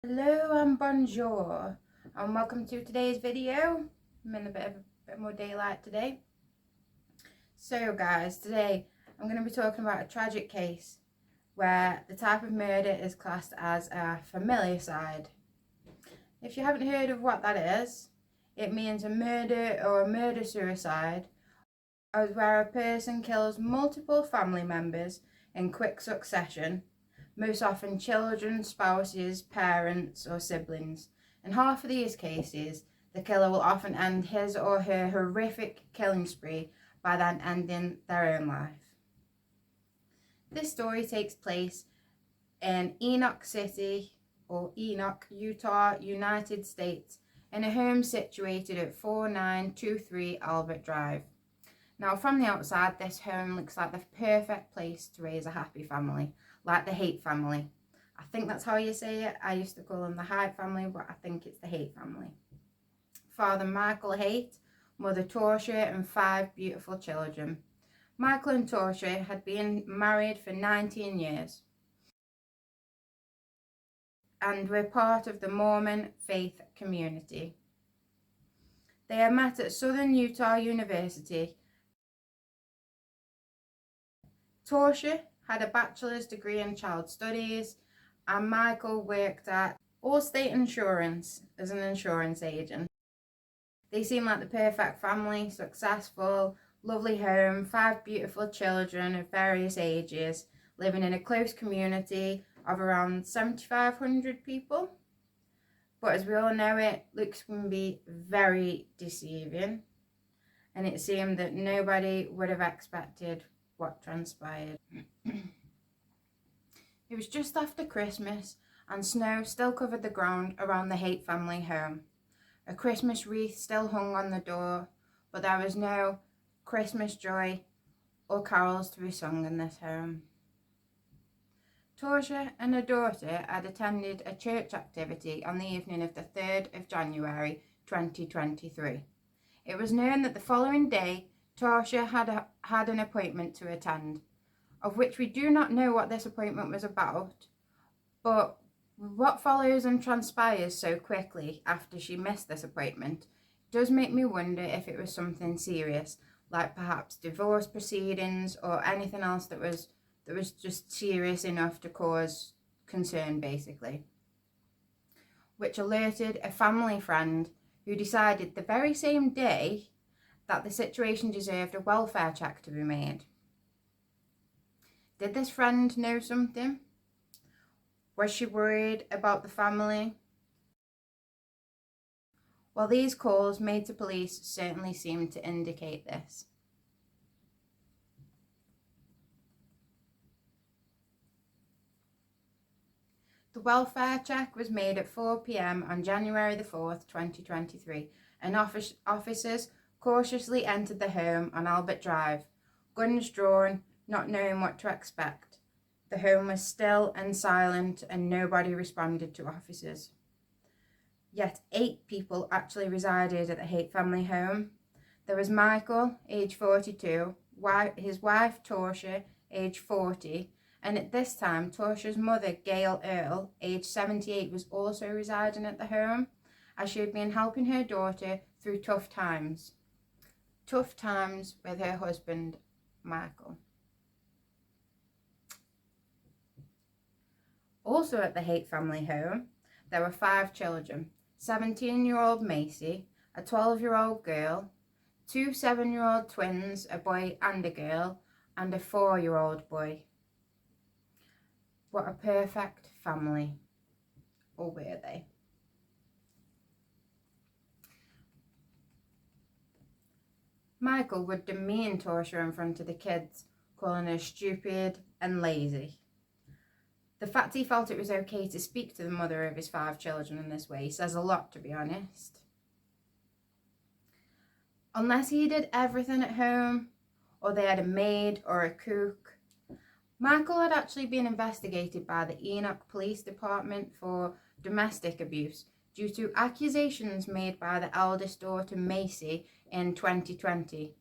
Hello and bonjour and welcome to today's video. I'm in a bit more daylight today. So guys, today I'm going to be talking about a tragic case where the type of murder is classed as a familicide. If you haven't heard of what that is, it means a murder or a murder-suicide, where a person kills multiple family members in quick succession, most often children, spouses, parents or siblings. In half of these cases, the killer will often end his or her horrific killing spree by then ending their own life. This story takes place in Enoch City, or Enoch, Utah, United States, in a home situated at 4923 Albert Drive. Now, from the outside, this home looks like the perfect place to raise a happy family, like the Haight family. I think that's how you say it. I used to call them the Haight family, but I think it's the Haight family. Father Michael Haight, mother Torcia, and 5 beautiful children. Michael and Torcia had been married for 19 years and were part of the Mormon faith community. They had met at Southern Utah University. Torcia had a bachelor's degree in child studies, and Michael worked at Allstate Insurance as an insurance agent. They seemed like the perfect family, successful, lovely home, 5 beautiful children of various ages, living in a close community of around 7,500 people. But as we all know, looks can be very deceiving, and it seemed that nobody would have expected what transpired. It was just after Christmas, and snow still covered the ground around the Haight family home. A Christmas wreath still hung on the door, but there was no Christmas joy or carols to be sung in this home. Torcia and her daughter had attended a church activity on the evening of the 3rd of January 2023. It was known that the following day, Torcia had an appointment to attend, of which we do not know what this appointment was about, but what follows and transpires so quickly after she missed this appointment does make me wonder if it was something serious, like perhaps divorce proceedings or anything else that was just serious enough to cause concern, basically, which alerted a family friend who decided the very same day that the situation deserved a welfare check to be made. Did this friend know something? Was she worried about the family? Well, these calls made to police certainly seemed to indicate this. The welfare check was made at 4 p.m. on January the 4th, 2023, and officers cautiously entered the home on Albert Drive, guns drawn, not knowing what to expect. The home was still and silent, and nobody responded to officers. Yet 8 people actually resided at the Haight family home. There was Michael, age 42, his wife Torcia, age 40, and at this time Torcia's mother, Gail Earl, age 78, was also residing at the home, as she had been helping her daughter through tough times with her husband, Michael. Also at the Haight family home, there were 5 children: 17-year-old Macy, a 12-year-old girl, 2 7-year-old twins, a boy and a girl, and a 4-year-old boy. What a perfect family. Or were they? Michael would demean Torcia in front of the kids, calling her stupid and lazy. The fact he felt it was okay to speak to the mother of his 5 children in this way says a lot, to be honest. Unless he did everything at home, or they had a maid or a cook. Michael had actually been investigated by the Enoch Police Department for domestic abuse due to accusations made by the eldest daughter, Macy, in 2020.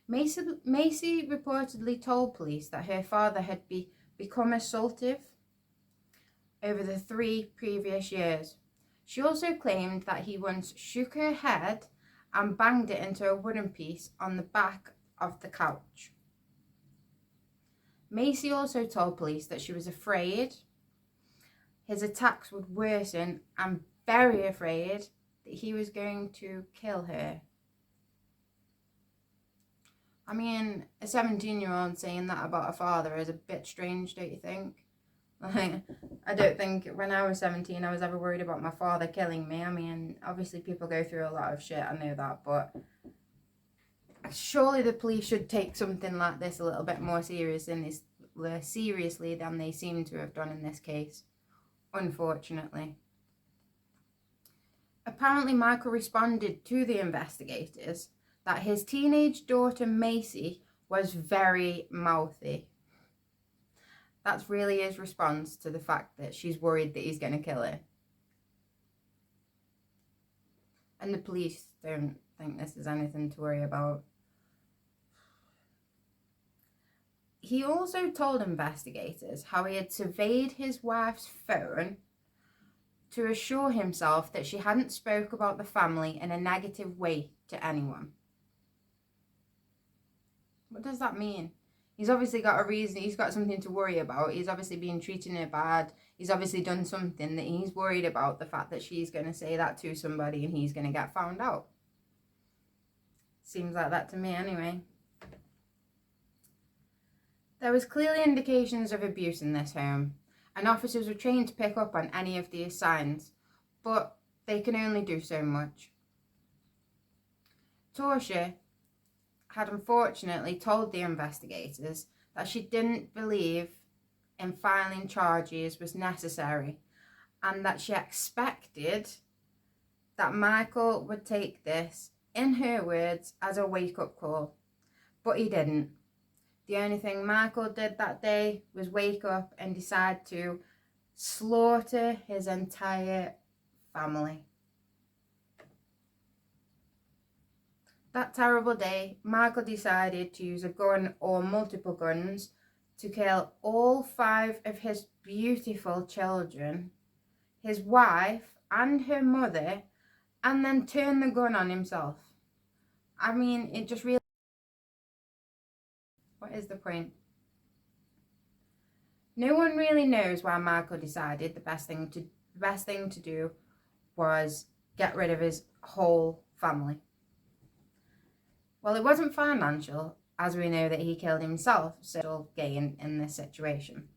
Macy reportedly told police that her father had become assaultive. over the 3 previous years. She also claimed that he once shook her head and banged it into a wooden piece on the back of the couch. Macy also told police that she was afraid his attacks would worsen and very afraid that he was going to kill her. I mean, a 17-year-old saying that about a father is a bit strange, don't you think? Like, I don't think when I was 17 I was ever worried about my father killing me. I mean, obviously people go through a lot of shit, I know that, but surely the police should take something like this a little bit more seriously than they seem to have done in this case, unfortunately. Apparently Michael responded to the investigators that his teenage daughter Macy was very mouthy. That's really his response to the fact that she's worried that he's going to kill her. And the police don't think this is anything to worry about. He also told investigators how he had surveyed his wife's phone to assure himself that she hadn't spoke about the family in a negative way to anyone. What does that mean? He's obviously got a reason, he's got something to worry about. He's obviously been treating her bad. He's obviously done something that he's worried about, the fact that she's going to say that to somebody and he's going to get found out. Seems like that to me anyway. There was clearly indications of abuse in this home, and officers were trained to pick up on any of these signs, but they can only do so much. Torsha had unfortunately told the investigators that she didn't believe in filing charges was necessary, and that she expected that Michael would take this, in her words, as a wake-up call, but he didn't. The only thing Michael did that day was wake up and decide to slaughter his entire family. That terrible day, Michael decided to use a gun or multiple guns to kill all 5 of his beautiful children, his wife and her mother, and then turn the gun on himself. I mean, it just really... What is the point? No one really knows why Michael decided the best thing to do was get rid of his whole family. Well, it wasn't financial, as we know that he killed himself, so gain in this situation.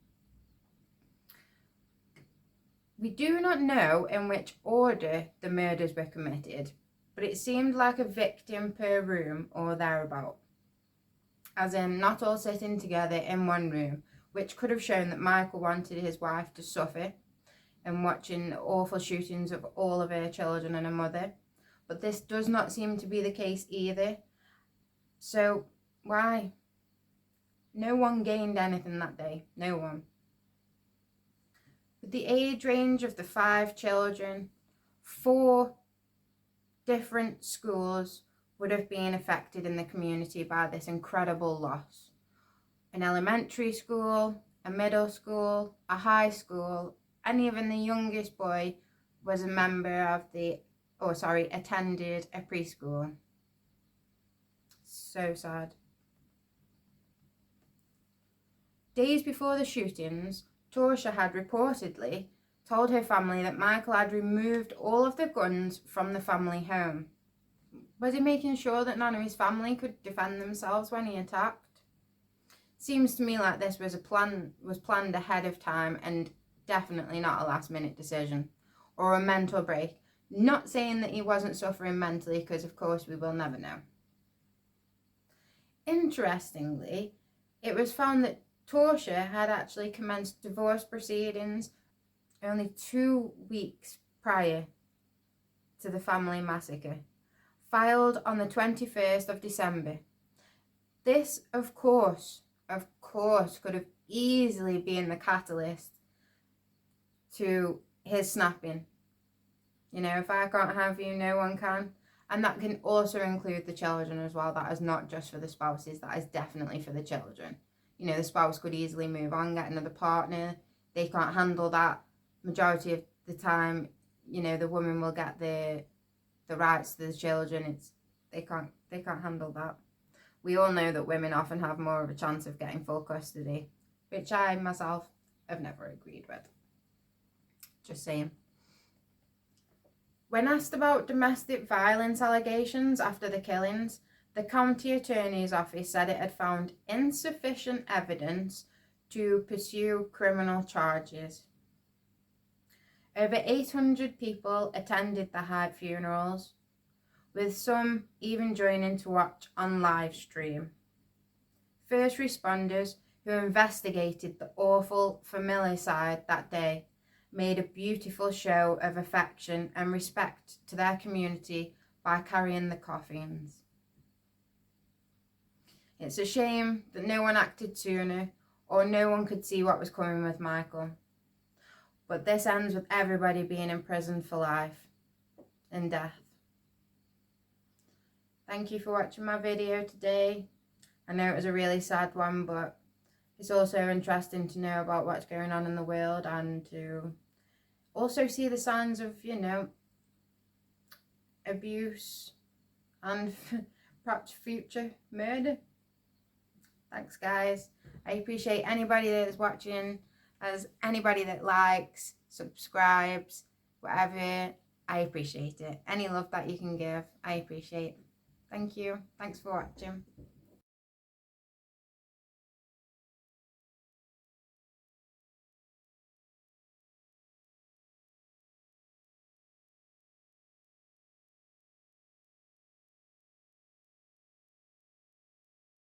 We do not know in which order the murders were committed, but it seemed like a victim per room or thereabout. As in, not all sitting together in one room, which could have shown that Michael wanted his wife to suffer and watching awful shootings of all of her children and her mother. But this does not seem to be the case either. So, why? No one gained anything that day. No one. With the age range of the 5 children, 4 different schools would have been affected in the community by this incredible loss. An elementary school, a middle school, a high school, and even the youngest boy was a member of attended a preschool. So sad. Days before the shootings, Torsha had reportedly told her family that Michael had removed all of the guns from the family home. Was he making sure that none of his family could defend themselves when he attacked? Seems to me like this was planned ahead of time and definitely not a last-minute decision or a mental break. Not saying that he wasn't suffering mentally, because of course we will never know. Interestingly, it was found that Torsha had actually commenced divorce proceedings only 2 weeks prior to the family massacre, filed on the 21st of December. This, of course, could have easily been the catalyst to his snapping. You know, if I can't have you, no one can. And that can also include the children as well. That is not just for the spouses, that is definitely for the children. You know, the spouse could easily move on, get another partner. They can't handle that. majority of the time, you know, the woman will get the rights to the children. They can't handle that. We all know that women often have more of a chance of getting full custody, which I myself have never agreed with. Just saying. When asked about domestic violence allegations after the killings, the county attorney's office said it had found insufficient evidence to pursue criminal charges. Over 800 people attended the Haight funerals, with some even joining to watch on live stream. First responders who investigated the awful familicide that day made a beautiful show of affection and respect to their community by carrying the coffins. It's a shame that no one acted sooner, or no one could see what was coming with Michael. But this ends with everybody being imprisoned for life and death. Thank you for watching my video today. I know it was a really sad one, but it's also interesting to know about what's going on in the world and to also see the signs of, you know, abuse and perhaps future murder. Thanks, guys. I appreciate anybody that is watching, as anybody that likes, subscribes, whatever. I appreciate it. Any love that you can give, I appreciate. Thank you. Thanks for watching.